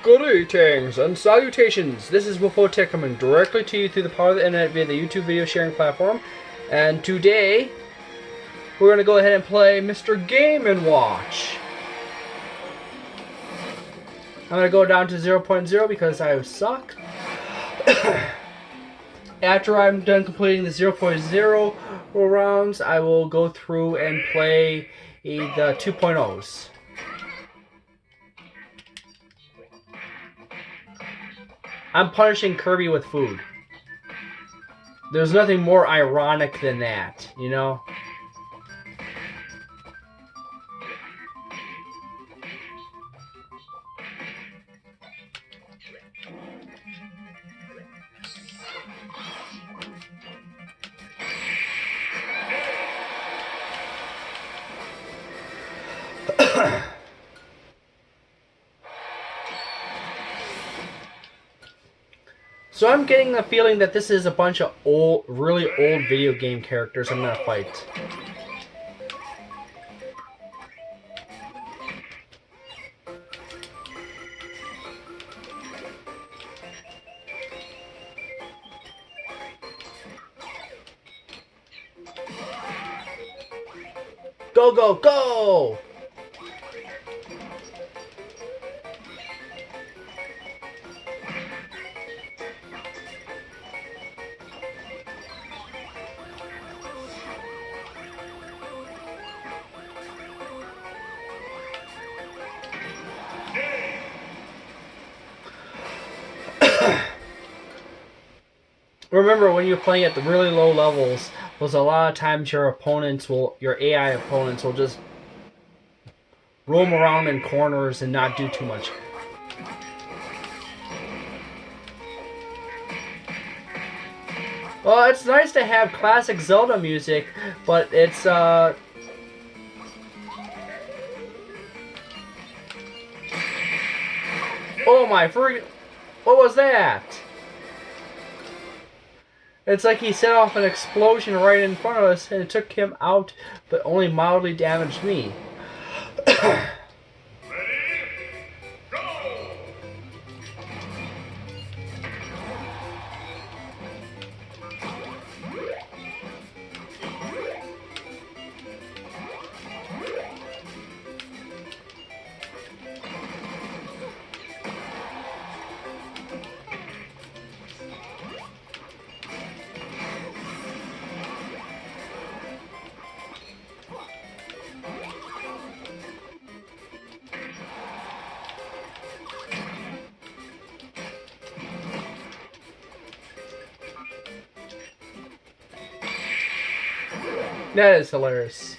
Greetings and salutations. This is Appoch coming directly to you through the power of the internet via the YouTube video sharing platform. And today, we're going to go ahead and play Mr. Game & Watch. I'm going to go down to 0.0 because I suck. After I'm done completing the 0.0 rounds, I will go through and play the 2.0s. I'm punishing Kirby with food. There's nothing more ironic than that, you know? So I'm getting the feeling that this is a bunch of old, really old video game characters I'm gonna fight. Go, go, go! Remember, when you're playing at the really low levels, there's a lot of times your AI opponents will just roam around in corners and not do too much. Well, it's nice to have classic Zelda music, but it's, oh my freak, what was that? It's like he set off an explosion right in front of us and it took him out, but only mildly damaged me. That is hilarious.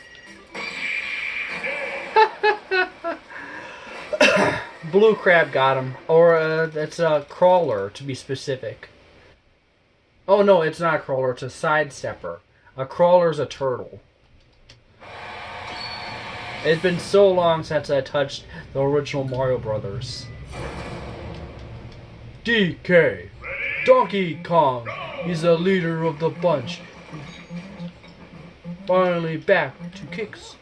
Blue Crab got him. Or, that's a crawler, to be specific. Oh, no, it's not a crawler. It's a sidestepper. A crawler's a turtle. It's been so long since I touched the original Mario Brothers. DK. Donkey Kong. He's the leader of the bunch. Finally back to kicks.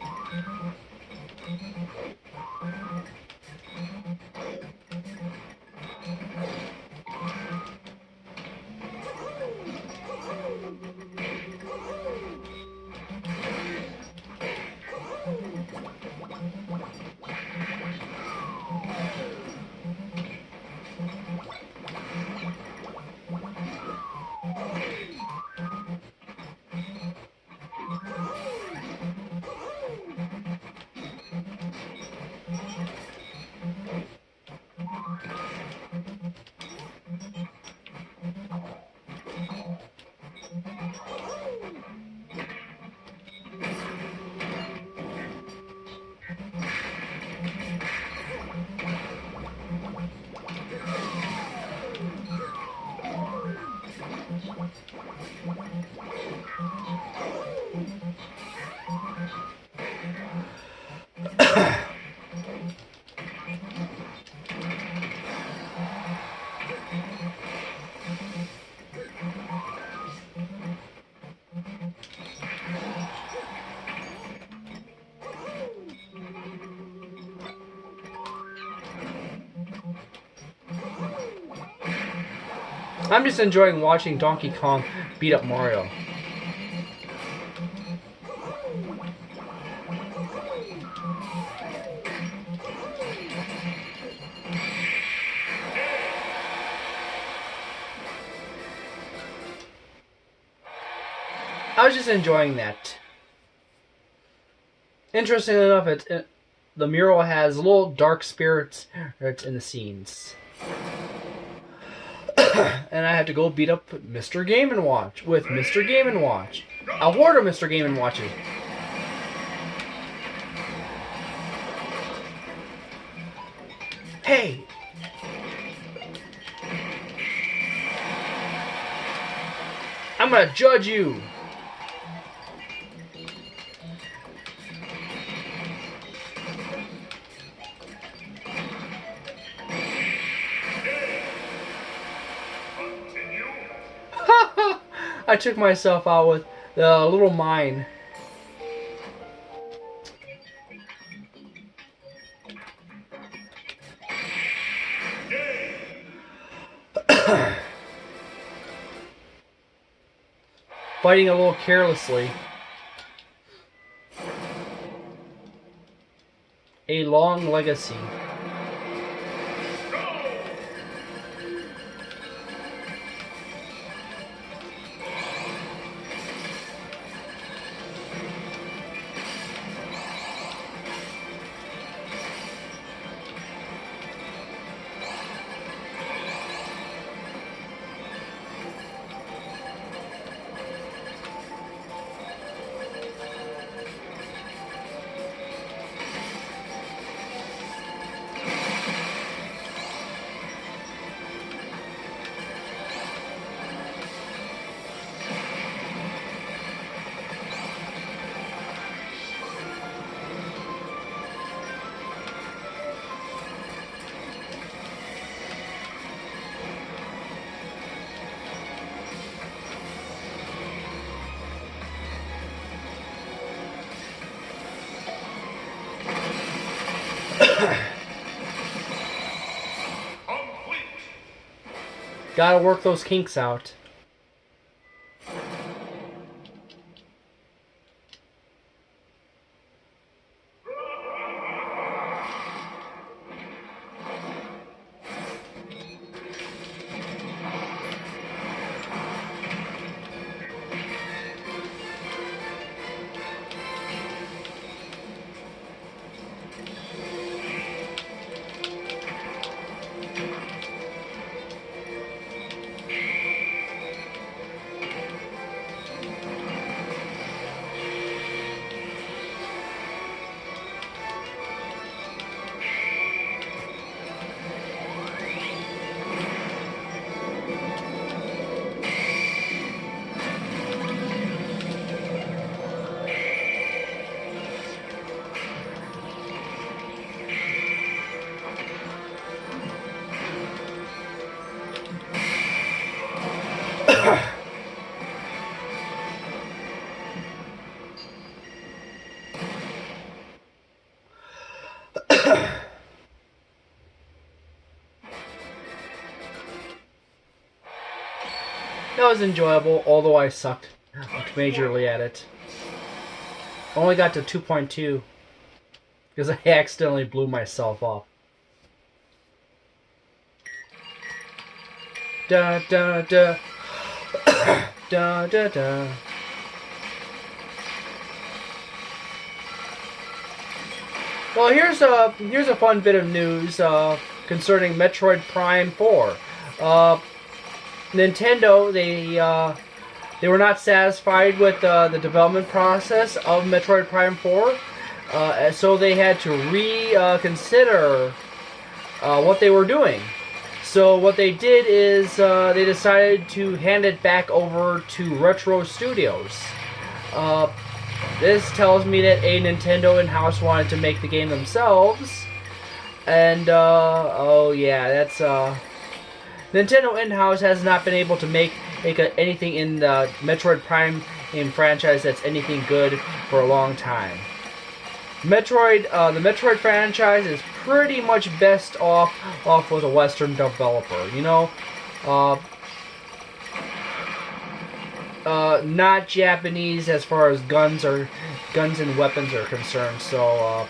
I'm just enjoying watching Donkey Kong beat up Mario. I was just enjoying that. Interestingly enough, the mural has little dark spirits in the scenes. And I had to go beat up Mr. Game & Watch with Mr. Game & Watch. A horde of Mr. Game & Watches. Hey! I'm gonna judge you! I took myself out with the little mine. Fighting a little carelessly. A long legacy. Gotta work those kinks out. That was enjoyable, although I sucked majorly at it. Only got to 2.2 because I accidentally blew myself up. Da da da da da da. Well, here's a fun bit of news concerning Metroid Prime 4. Nintendo, they were not satisfied with the development process of Metroid Prime 4, so they had to reconsider what they were doing. So what they did is they decided to hand it back over to Retro Studios. This tells me that a Nintendo in-house wanted to make the game themselves, and oh yeah, that's Nintendo in-house has not been able to make anything in the Metroid Prime game franchise that's anything good for a long time. The Metroid franchise is pretty much best off with a Western developer. You know, not Japanese as far as guns and weapons are concerned. So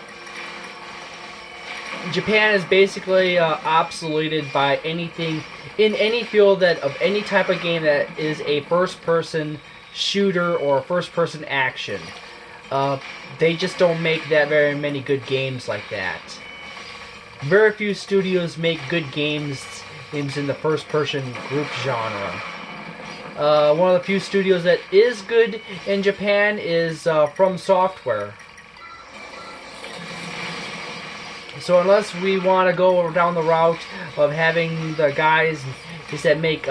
Japan is basically obsoleted by anything in any field of any type of game that is a first-person shooter or first-person action. They just don't make that very many good games like that. Very few studios make good games in the first-person group genre. One of the few studios that is good in Japan is From Software. So unless we want to go down the route of having the guys that make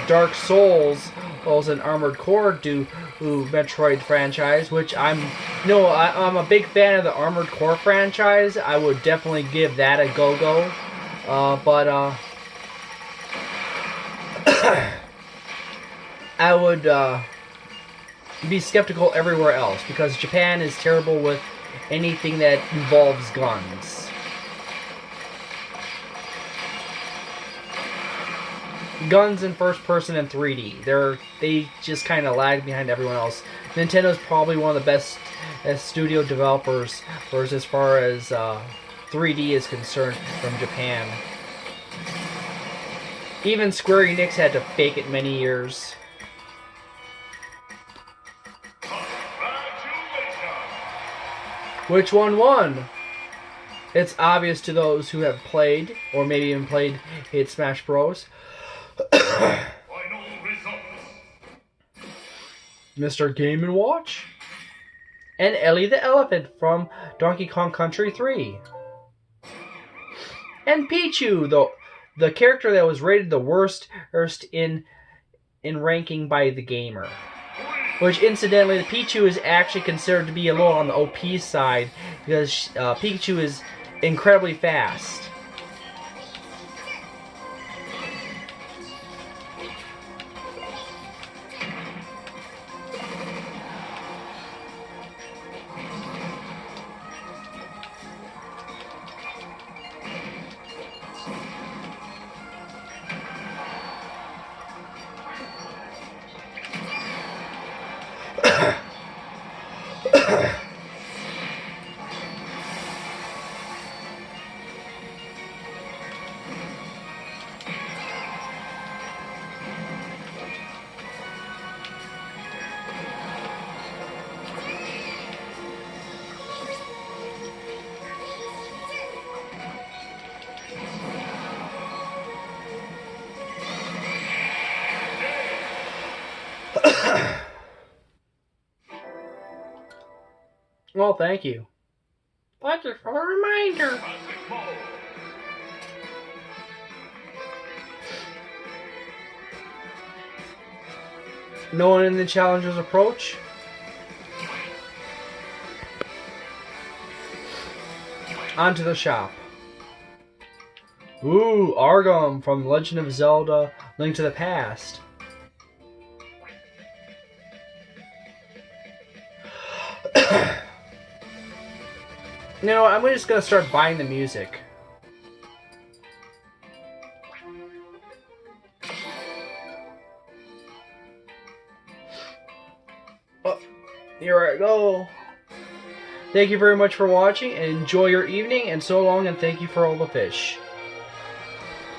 Dark Souls and Armored Core do Metroid franchise, which I'm a big fan of the Armored Core franchise. I would definitely give that a go. But I would be skeptical everywhere else because Japan is terrible with anything that involves guns. Guns in first person and 3D. They just kind of lag behind everyone else. Nintendo's probably one of the best studio developers as far as 3D is concerned from Japan. Even Square Enix had to fake it many years. Which one won? It's obvious to those who have played, or maybe even played Hit Smash Bros. Mr. Game & Watch and Ellie the Elephant from Donkey Kong Country 3. And Pichu, the character that was rated the worst in ranking by the gamer. Which, incidentally, the Pichu is actually considered to be a little on the OP side because Pikachu is incredibly fast. Well, thank you. Thank you for the reminder. No one in the challenger's approach? Onto the shop. Ooh, Argom from Legend of Zelda: Link to the Past. You know what, I'm just gonna start buying the music. Oh, here I go. Thank you very much for watching, and enjoy your evening, and so long, and thank you for all the fish.